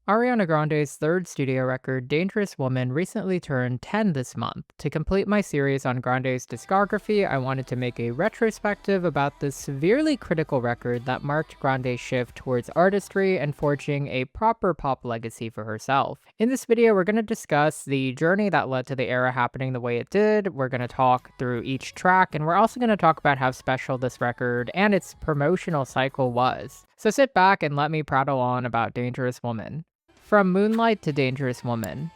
Ariana Grande's third studio record, Dangerous Woman, recently turned 10 this month. To complete my series on Grande's discography, I wanted to make a retrospective about this severely critical record that marked Grande's shift towards artistry and forging a proper pop legacy for herself. In this video, we're going to discuss the journey that led to the era happening the way it did. We're going to talk through each track, and we're also going to talk about how special this record and its promotional cycle was. So sit back and let me prattle on about Dangerous Woman. From Moonlight to Dangerous Woman.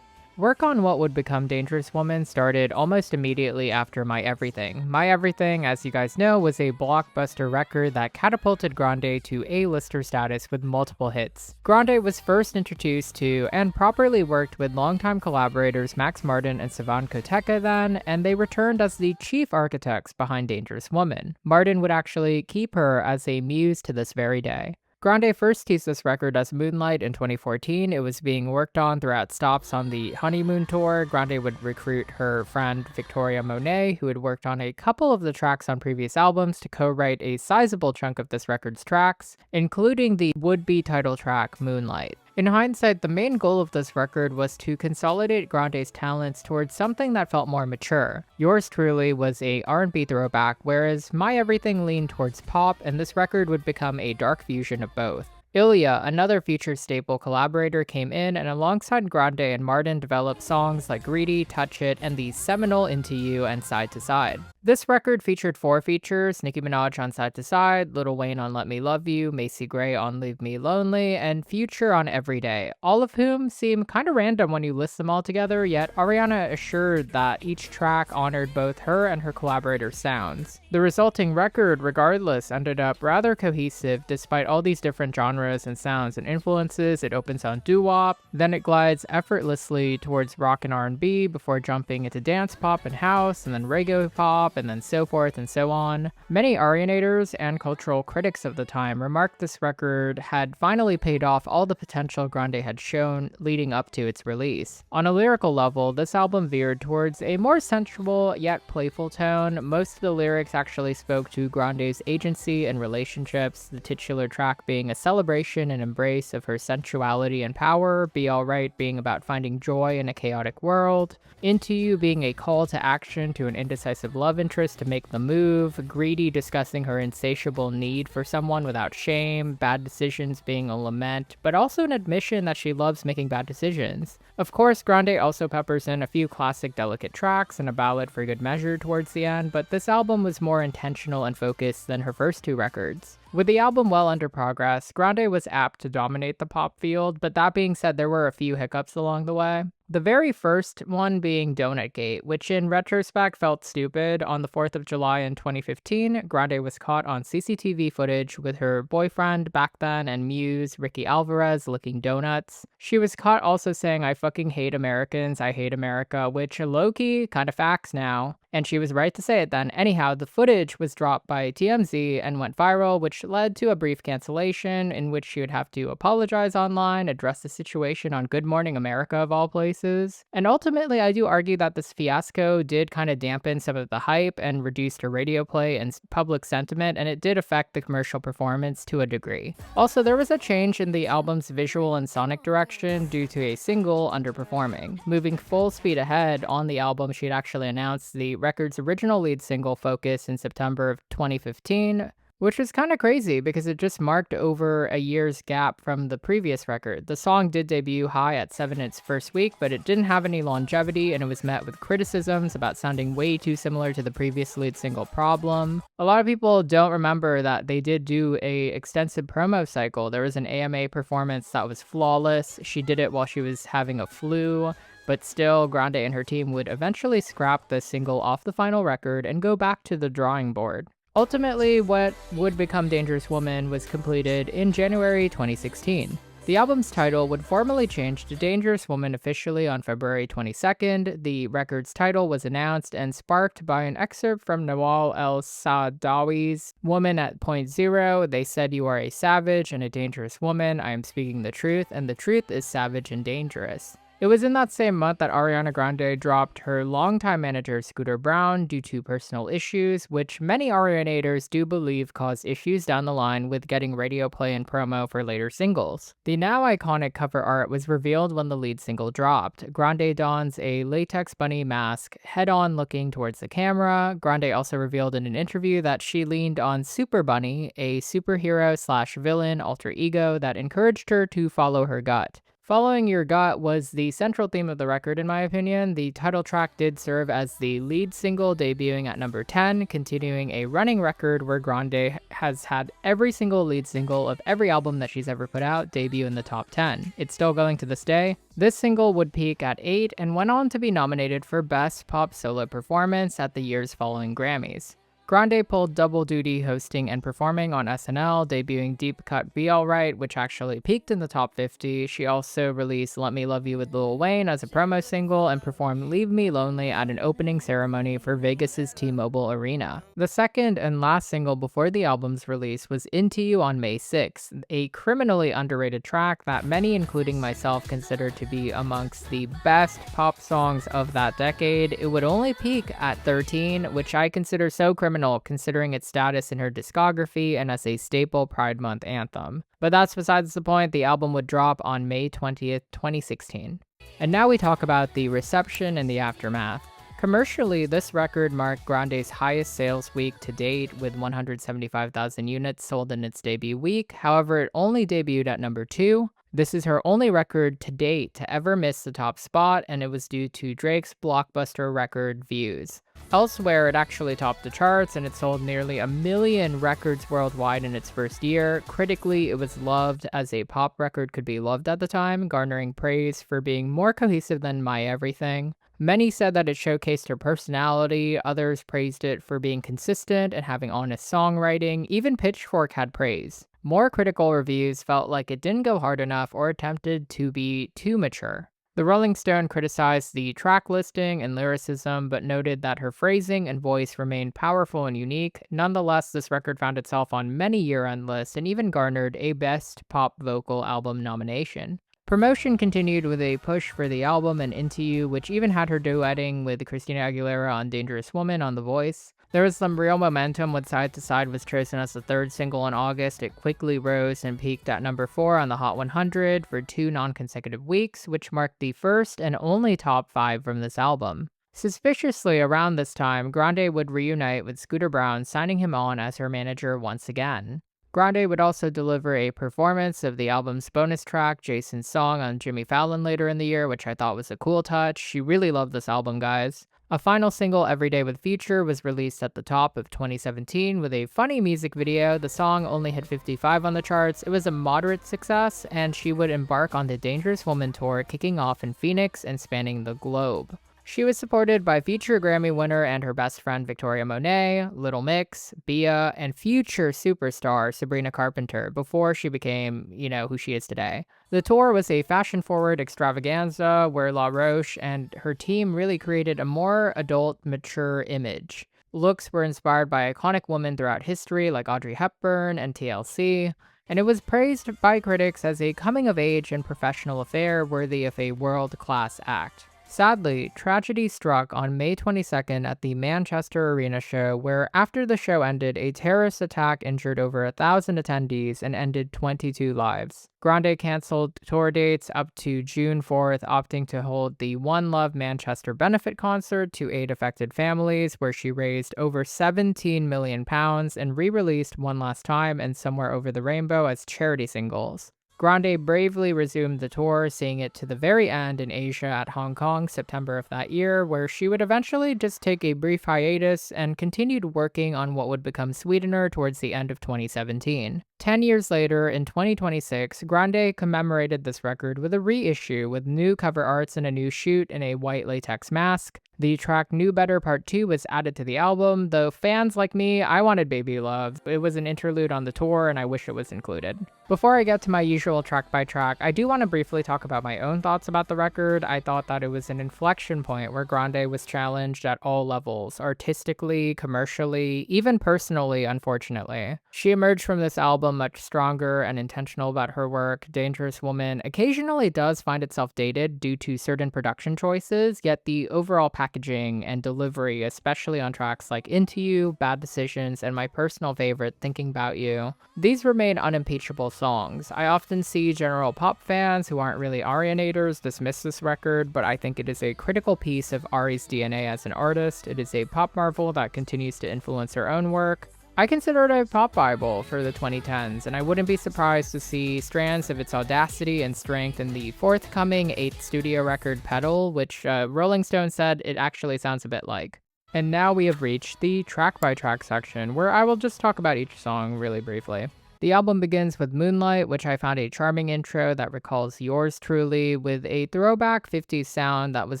Work on what would become Dangerous Woman started almost immediately after My Everything. My Everything, as you guys know, was a blockbuster record that catapulted Grande to A-lister status with multiple hits. Grande was first introduced to and properly worked with longtime collaborators Max Martin and Savan Koteka then, and they returned as the chief architects behind Dangerous Woman. Martin would actually keep her as a muse to this very day. Grande first teased this record as Moonlight in 2014. It was being worked on throughout stops on the Honeymoon Tour. Grande would recruit her friend Victoria Monet, who had worked on a couple of the tracks on previous albums, to co-write a sizable chunk of this record's tracks, including the would-be title track, Moonlight. In hindsight, the main goal of this record was to consolidate Grande's talents towards something that felt more mature. Yours Truly was a R&B throwback, whereas My Everything leaned towards pop, and this record would become a dark fusion of both. Ilya, another future staple collaborator, came in and alongside Grande and Martin developed songs like Greedy, Touch It, and the seminal Into You and Side to Side. This record featured 4 features: Nicki Minaj on Side to Side, Lil Wayne on Let Me Love You, Macy Gray on Leave Me Lonely, and Future on Every Day, all of whom seem kinda random when you list them all together, yet Ariana assured that each track honored both her and her collaborators' sounds. The resulting record, regardless, ended up rather cohesive despite all these different genres and sounds and influences. It opens on doo-wop, then it glides effortlessly towards rock and R&B before jumping into dance pop and house, and then reggae pop, and then so forth and so on. Many Arianators and cultural critics of the time remarked this record had finally paid off all the potential Grande had shown leading up to its release. On a lyrical level, this album veered towards a more sensual yet playful tone. Most of the lyrics actually spoke to Grande's agency and relationships, the titular track being a celebration and embrace of her sensuality and power, Be Alright being about finding joy in a chaotic world, Into You being a call to action to an indecisive love interest to make the move, Greedy discussing her insatiable need for someone without shame, Bad Decisions being a lament, but also an admission that she loves making bad decisions. Of course, Grande also peppers in a few classic delicate tracks and a ballad for good measure towards the end, but this album was more intentional and focused than her first 2 records. With the album well under progress, Grande was apt to dominate the pop field, but that being said, there were a few hiccups along the way. The very first one being Donut Gate, which in retrospect felt stupid. On the 4th of July in 2015, Grande was caught on CCTV footage with her boyfriend back then and muse, Ricky Alvarez, licking donuts. She was caught also saying, "I fucking hate Americans, I hate America," which low-key kinda facts now. And she was right to say it then. Anyhow, the footage was dropped by TMZ and went viral, which led to a brief cancellation in which she would have to apologize online, address the situation on Good Morning America of all places. And ultimately, I do argue that this fiasco did kind of dampen some of the hype and reduced her radio play and public sentiment, and it did affect the commercial performance to a degree. Also, there was a change in the album's visual and sonic direction due to a single underperforming. Moving full speed ahead on the album, she'd actually announced the record's original lead single, Focus, in September of 2015, which was kind of crazy because it just marked over a year's gap from the previous record. The song did debut high at 7 its first week, but it didn't have any longevity, and it was met with criticisms about sounding way too similar to the previous lead single, Problem. A lot of people don't remember that they did do a extensive promo cycle. There was an AMA performance that was flawless. She did it while she was having a flu. But still, Grande and her team would eventually scrap the single off the final record and go back to the drawing board. Ultimately, what would become Dangerous Woman was completed in January 2016. The album's title would formally change to Dangerous Woman officially on February 22nd. The record's title was announced and sparked by an excerpt from Nawal El-Saadawi's Woman at Point Zero. They said, "You are a savage and a dangerous woman. I am speaking the truth, and the truth is savage and dangerous." It was in that same month that Ariana Grande dropped her longtime manager Scooter Braun due to personal issues, which many Arianators do believe caused issues down the line with getting radio play and promo for later singles. The now iconic cover art was revealed when the lead single dropped. Grande dons a latex bunny mask, head-on looking towards the camera. Grande also revealed in an interview that she leaned on Super Bunny, a superhero/villain alter ego that encouraged her to follow her gut. Following Your Gut was the central theme of the record, in my opinion. The title track did serve as the lead single, debuting at number 10, continuing a running record where Grande has had every single lead single of every album that she's ever put out debut in the top 10. It's still going to this day. This single would peak at 8 and went on to be nominated for Best Pop Solo Performance at the year's following Grammys. Grande pulled double duty hosting and performing on SNL, debuting Deep Cut Be Alright, which actually peaked in the top 50. She also released Let Me Love You with Lil Wayne as a promo single and performed Leave Me Lonely at an opening ceremony for Vegas's T-Mobile Arena. The second and last single before the album's release was Into You on May 6th, a criminally underrated track that many, including myself, consider to be amongst the best pop songs of that decade. It would only peak at 13, which I consider so criminal considering its status in her discography and as a staple Pride Month anthem. But that's besides the point. The album would drop on May 20th, 2016. And now we talk about the reception and the aftermath. Commercially, this record marked Grande's highest sales week to date, with 175,000 units sold in its debut week. However, it only debuted at number 2. This is her only record to date to ever miss the top spot, and it was due to Drake's blockbuster record Views. Elsewhere, it actually topped the charts, and it sold nearly 1 million records worldwide in its first year. Critically, it was loved as a pop record could be loved at the time, garnering praise for being more cohesive than My Everything. Many said that it showcased her personality, others praised it for being consistent and having honest songwriting. Even Pitchfork had praise. More critical reviews felt like it didn't go hard enough or attempted to be too mature. The Rolling Stone criticized the track listing and lyricism, but noted that her phrasing and voice remained powerful and unique. Nonetheless, this record found itself on many year-end lists and even garnered a Best Pop Vocal Album nomination. Promotion continued with a push for the album and Into You, which even had her duetting with Christina Aguilera on Dangerous Woman on The Voice. There was some real momentum when Side to Side was chosen as the third single in August. It quickly rose and peaked at number 4 on the Hot 100 for 2 non-consecutive weeks, which marked the first and only top 5 from this album. Suspiciously, around this time, Grande would reunite with Scooter Braun, signing him on as her manager once again. Grande would also deliver a performance of the album's bonus track, Jason's Song, on Jimmy Fallon later in the year, which I thought was a cool touch. She really loved this album, guys. A final single, Everyday with Future, was released at the top of 2017 with a funny music video. The song only hit 55 on the charts. It was a moderate success, and she would embark on the Dangerous Woman tour, kicking off in Phoenix and spanning the globe. She was supported by future Grammy winner and her best friend Victoria Monet, Little Mix, Bia, and future superstar Sabrina Carpenter before she became, who she is today. The tour was a fashion-forward extravaganza where La Roche and her team really created a more adult, mature image. Looks were inspired by iconic women throughout history like Audrey Hepburn and TLC, and it was praised by critics as a coming-of-age and professional affair worthy of a world-class act. Sadly, tragedy struck on May 22nd at the Manchester Arena show, where after the show ended, a terrorist attack injured over 1,000 attendees and ended 22 lives. Grande canceled tour dates up to June 4th, opting to hold the One Love Manchester benefit concert to aid affected families, where she raised over £17 million and re-released One Last Time and Somewhere Over the Rainbow as charity singles. Grande bravely resumed the tour, seeing it to the very end in Asia at Hong Kong, September of that year, where she would eventually just take a brief hiatus and continued working on what would become Sweetener towards the end of 2017. 10 years later, in 2026, Grande commemorated this record with a reissue with new cover arts and a new shoot in a white latex mask. The track New Better Part 2 was added to the album, though fans like me, I wanted Baby Love. It was an interlude on the tour, and I wish it was included. Before I get to my usual track by track, I do want to briefly talk about my own thoughts about the record. I thought that it was an inflection point where Grande was challenged at all levels, artistically, commercially, even personally, unfortunately. She emerged from this album album much stronger and intentional about her work. Dangerous Woman occasionally does find itself dated due to certain production choices, yet the overall packaging and delivery, especially on tracks like Into You, Bad Decisions, and my personal favorite, Thinking About You, these remain unimpeachable songs. I often see general pop fans who aren't really Arianators dismiss this record, but I think it is a critical piece of Ari's DNA as an artist. It is a pop marvel that continues to influence her own work. I consider it a pop Bible for the 2010s, and I wouldn't be surprised to see strands of its audacity and strength in the forthcoming 8th studio record, Petal, which Rolling Stone said it actually sounds a bit like. And now we have reached the track-by-track section, where I will just talk about each song really briefly. The album begins with Moonlight, which I found a charming intro that recalls Yours Truly, with a throwback 50s sound that was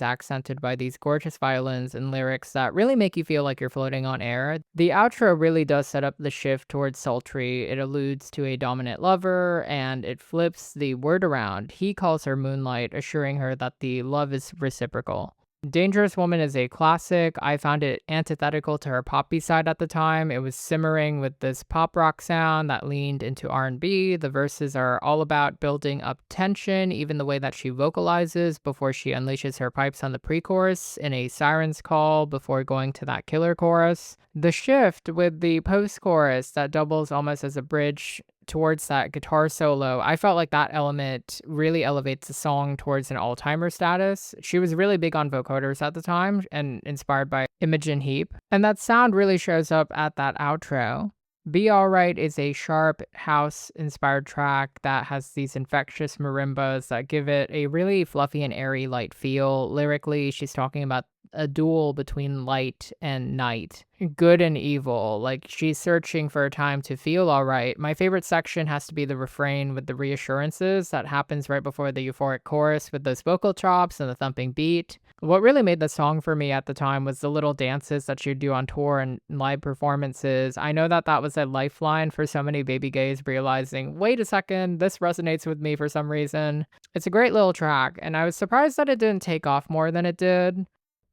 accented by these gorgeous violins and lyrics that really make you feel like you're floating on air. The outro really does set up the shift towards sultry. It alludes to a dominant lover, and it flips the word around. He calls her Moonlight, assuring her that the love is reciprocal. Dangerous Woman is a classic. I found it antithetical to her poppy side at the time. It was simmering with this pop rock sound that leaned into R&B. The verses are all about building up tension, even the way that she vocalizes before she unleashes her pipes on the pre-chorus in a siren's call before going to that killer chorus. The shift with the post-chorus that doubles almost as a bridge towards that guitar solo, I felt like that element really elevates the song towards an all-timer status. She was really big on vocoders at the time and inspired by Imogen Heap, and that sound really shows up at that outro. Be Alright is a sharp house-inspired track that has these infectious marimbas that give it a really fluffy and airy light feel. Lyrically, she's talking about a duel between light and night, good and evil. Like, she's searching for a time to feel all right. My favorite section has to be the refrain with the reassurances that happens right before the euphoric chorus with those vocal chops and the thumping beat. What really made the song for me at the time was the little dances that she'd do on tour and live performances. I know that that was a lifeline for so many baby gays realizing, wait a second, this resonates with me for some reason. It's a great little track, and I was surprised that it didn't take off more than it did.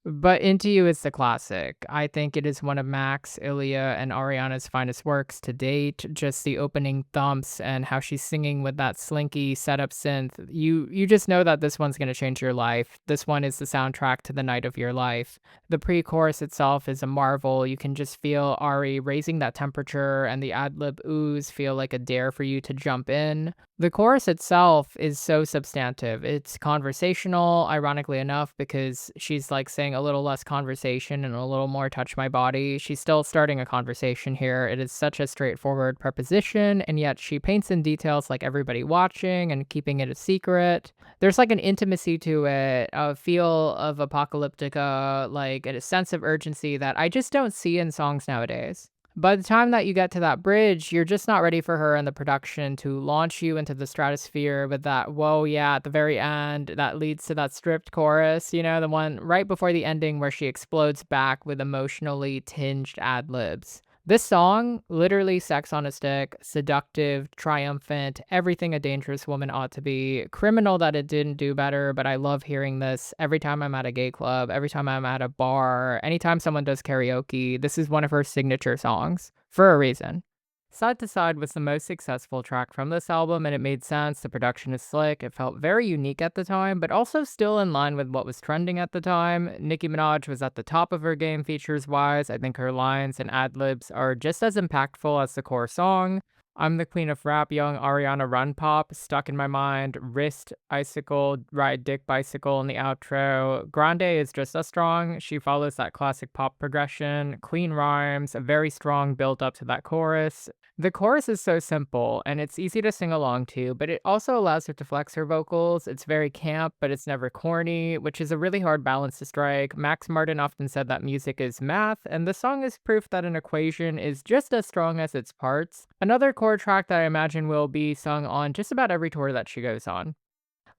But Into You is the classic. I think it is one of Max, Ilya, and Ariana's finest works to date. Just the opening thumps and how she's singing with that slinky setup synth. You just know that this one's going to change your life. This one is the soundtrack to the night of your life. The pre-chorus itself is a marvel. You can just feel Ari raising that temperature, and the ad-lib oohs feel like a dare for you to jump in. The chorus itself is so substantive. It's conversational, ironically enough, because she's like saying a little less conversation and a little more touch my body. She's still starting a conversation here. It is such a straightforward preposition, and yet she paints in details like everybody watching and keeping it a secret. There's like an intimacy to it, a feel of apocalyptica, like a sense of urgency that I just don't see in songs nowadays. By the time that you get to that bridge, you're just not ready for her and the production to launch you into the stratosphere with that, whoa, yeah, at the very end, that leads to that stripped chorus, you know, the one right before the ending where she explodes back with emotionally tinged ad-libs. This song, literally sex on a stick, seductive, triumphant, everything a dangerous woman ought to be. Criminal that it didn't do better, but I love hearing this every time I'm at a gay club, every time I'm at a bar, anytime someone does karaoke. This is one of her signature songs, for a reason. Side to Side was the most successful track from this album, and it made sense. The production is slick. It felt very unique at the time, but also still in line with what was trending at the time. Nicki Minaj was at the top of her game features-wise. I think her lines and ad-libs are just as impactful as the core song. I'm the Queen of Rap, young Ariana Run Pop, stuck in my mind, wrist, icicle, ride dick bicycle in the outro. Grande is just as strong. She follows that classic pop progression, clean rhymes, a very strong build up to that chorus. The chorus is so simple, and it's easy to sing along to, but it also allows her to flex her vocals. It's very camp, but it's never corny, which is a really hard balance to strike. Max Martin often said that music is math, and the song is proof that an equation is just as strong as its parts. Another chord track that I imagine will be sung on just about every tour that she goes on.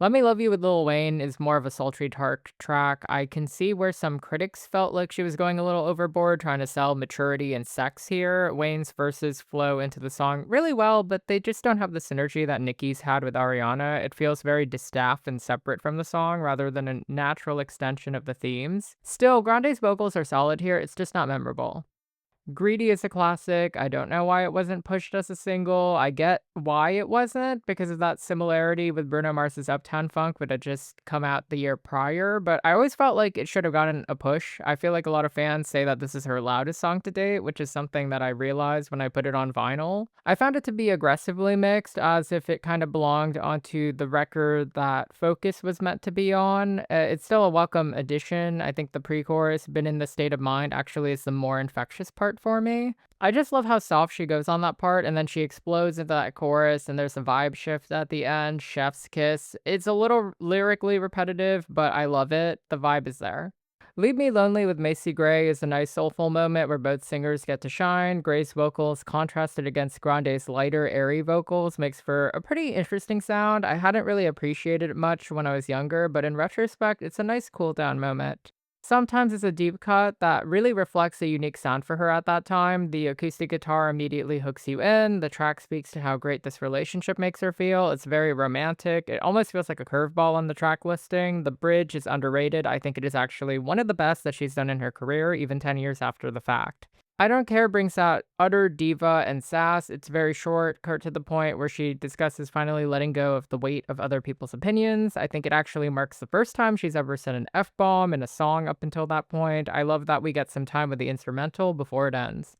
Let Me Love You with Lil Wayne is more of a sultry dark track. I can see where some critics felt like she was going a little overboard trying to sell maturity and sex here. Wayne's verses flow into the song really well, but they just don't have the synergy that Nicki's had with Ariana. It feels very distaffed and separate from the song rather than a natural extension of the themes. Still, Grande's vocals are solid here, it's just not memorable. Greedy is a classic. I don't know why it wasn't pushed as a single. I get why it wasn't because of that similarity with Bruno Mars's Uptown Funk, which had just come out the year prior, but I always felt like it should have gotten a push. I feel like a lot of fans say that this is her loudest song to date, which is something that I realized when I put it on vinyl. I found it to be aggressively mixed, as if it kind of belonged onto the record that Focus was meant to be on. It's still a welcome addition. I think the pre-chorus, Been in the State of Mind, actually is the more infectious part for me. I just love how soft she goes on that part, and then she explodes into that chorus, and there's a vibe shift at the end. Chef's kiss. It's a little lyrically repetitive, but I love it. The vibe is there. Leave Me Lonely with Macy Gray is a nice soulful moment where both singers get to shine. Gray's vocals contrasted against Grande's lighter, airy vocals makes for a pretty interesting sound. I hadn't really appreciated it much when I was younger, but in retrospect, it's a nice cool down moment. Sometimes it's a deep cut that really reflects a unique sound for her at that time. The acoustic guitar immediately hooks you in. The track speaks to how great this relationship makes her feel. It's very romantic. It almost feels like a curveball on the track listing. The bridge is underrated. I think it is actually one of the best that she's done in her career, even 10 years after the fact. I Don't Care brings out utter diva and sass. It's very short, curt to the point, where she discusses finally letting go of the weight of other people's opinions. I think it actually marks the first time she's ever said an F-bomb in a song up until that point. I love that we get some time with the instrumental before it ends.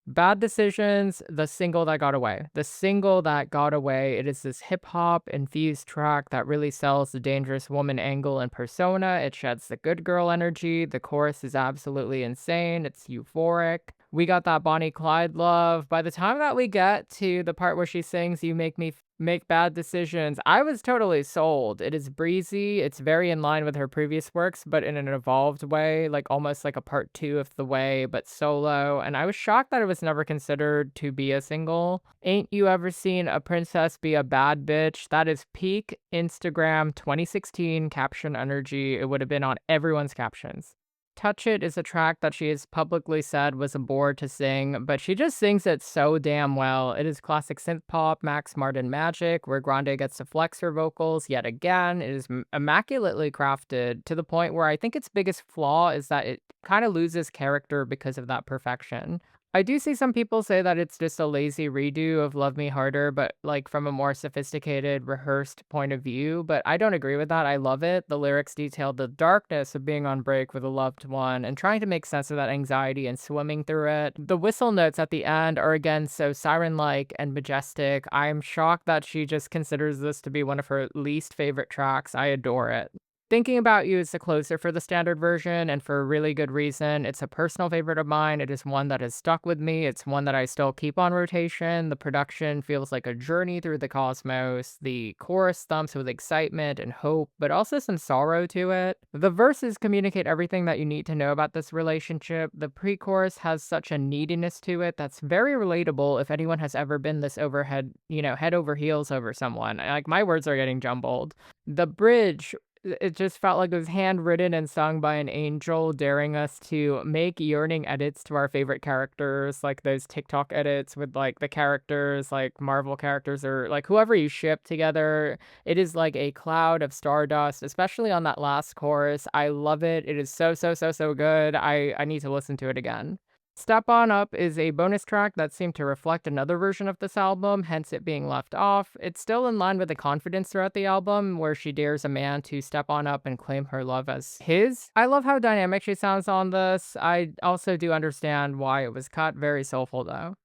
Bad Decisions, the single that got away. The single that got away. It is this hip hop infused track that really sells the dangerous woman angle and persona. It sheds the good girl energy. The chorus is absolutely insane. It's euphoric. We got that Bonnie Clyde love. By the time that we get to the part where she sings, You Make Me Make Bad Decisions, I was totally sold. It is breezy. It's very in line with her previous works, but in an evolved way, like almost like a part two of The Way, but solo. And I was shocked that it was never considered to be a single. Ain't You Ever Seen a Princess Be a Bad Bitch? That is peak Instagram 2016 caption energy. It would have been on everyone's captions. Touch It is a track that she has publicly said was a bore to sing, but she just sings it so damn well. It is classic synth pop, Max Martin magic, where Grande gets to flex her vocals yet again. It is immaculately crafted to the point where I think its biggest flaw is that it kind of loses character because of that perfection. I do see some people say that it's just a lazy redo of Love Me Harder, but like from a more sophisticated, rehearsed point of view. But I don't agree with that. I love it. The lyrics detail the darkness of being on break with a loved one and trying to make sense of that anxiety and swimming through it. The whistle notes at the end are again so siren like and majestic. I am shocked that she just considers this to be one of her least favorite tracks. I adore it. Thinking About You is the closer for the standard version, and for a really good reason. It's a personal favorite of mine. It is one that has stuck with me. It's one that I still keep on rotation. The production feels like a journey through the cosmos. The chorus thumps with excitement and hope, but also some sorrow to it. The verses communicate everything that you need to know about this relationship. The pre-chorus has such a neediness to it that's very relatable if anyone has ever been this overhead, head over heels over someone. Like, my words are getting jumbled. The bridge, it just felt like it was handwritten and sung by an angel, daring us to make yearning edits to our favorite characters, like those TikTok edits with like the characters, like Marvel characters or like whoever you ship together. It is like a cloud of stardust, especially on that last chorus. I love it. It is so, so, so, so good. I need to listen to it again. Step On Up is a bonus track that seemed to reflect another version of this album, hence it being left off. It's still in line with the confidence throughout the album, where she dares a man to step on up and claim her love as his. I love how dynamic she sounds on this. I also do understand why it was cut. Very soulful though.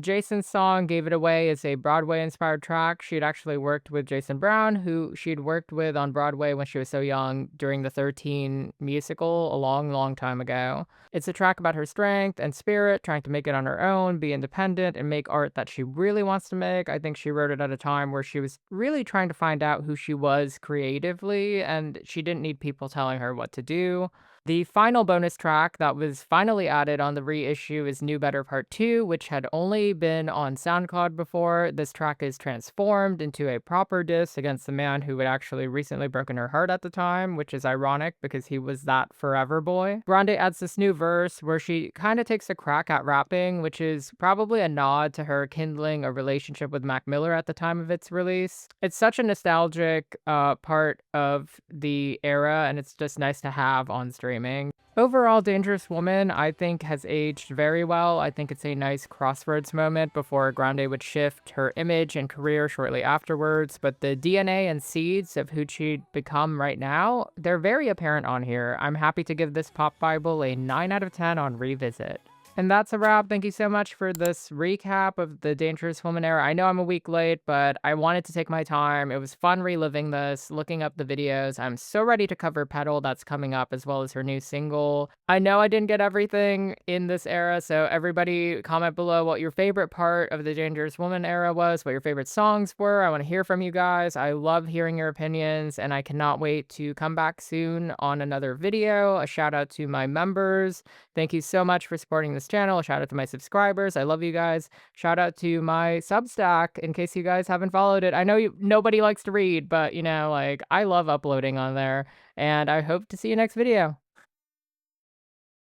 Jason's song Gave It Away is a Broadway-inspired track. She'd actually worked with Jason Brown, who she'd worked with on Broadway when she was so young during the 13 musical a long, long time ago. It's a track about her strength and spirit, trying to make it on her own, be independent, and make art that she really wants to make. I think she wrote it at a time where she was really trying to find out who she was creatively, and she didn't need people telling her what to do. The final bonus track that was finally added on the reissue is New Better Part 2, which had only been on SoundCloud before. This track is transformed into a proper diss against the man who had actually recently broken her heart at the time, which is ironic because he was that forever boy. Grande adds this new verse where she kind of takes a crack at rapping, which is probably a nod to her kindling a relationship with Mac Miller at the time of its release. It's such a nostalgic part of the era, and it's just nice to have on streaming. Overall, Dangerous Woman, I think, has aged very well. I think it's a nice crossroads moment before Grande would shift her image and career shortly afterwards. But the DNA and seeds of who she'd become right now, they're very apparent on here. I'm happy to give this pop Bible a 9 out of 10 on revisit. And that's a wrap. Thank you so much for this recap of the Dangerous Woman era. I know I'm a week late, but I wanted to take my time. It was fun reliving this, looking up the videos. I'm so ready to cover Petal that's coming up, as well as her new single. I know I didn't get everything in this era, so everybody comment below what your favorite part of the Dangerous Woman era was, what your favorite songs were. I want to hear from you guys. I love hearing your opinions, and I cannot wait to come back soon on another video. A shout out to my members. Thank you so much for supporting this channel. A shout out to my subscribers. I love you guys. Shout out to my Substack in case you guys haven't followed it. I know nobody likes to read, but like I love uploading on there, and I hope to see you next video.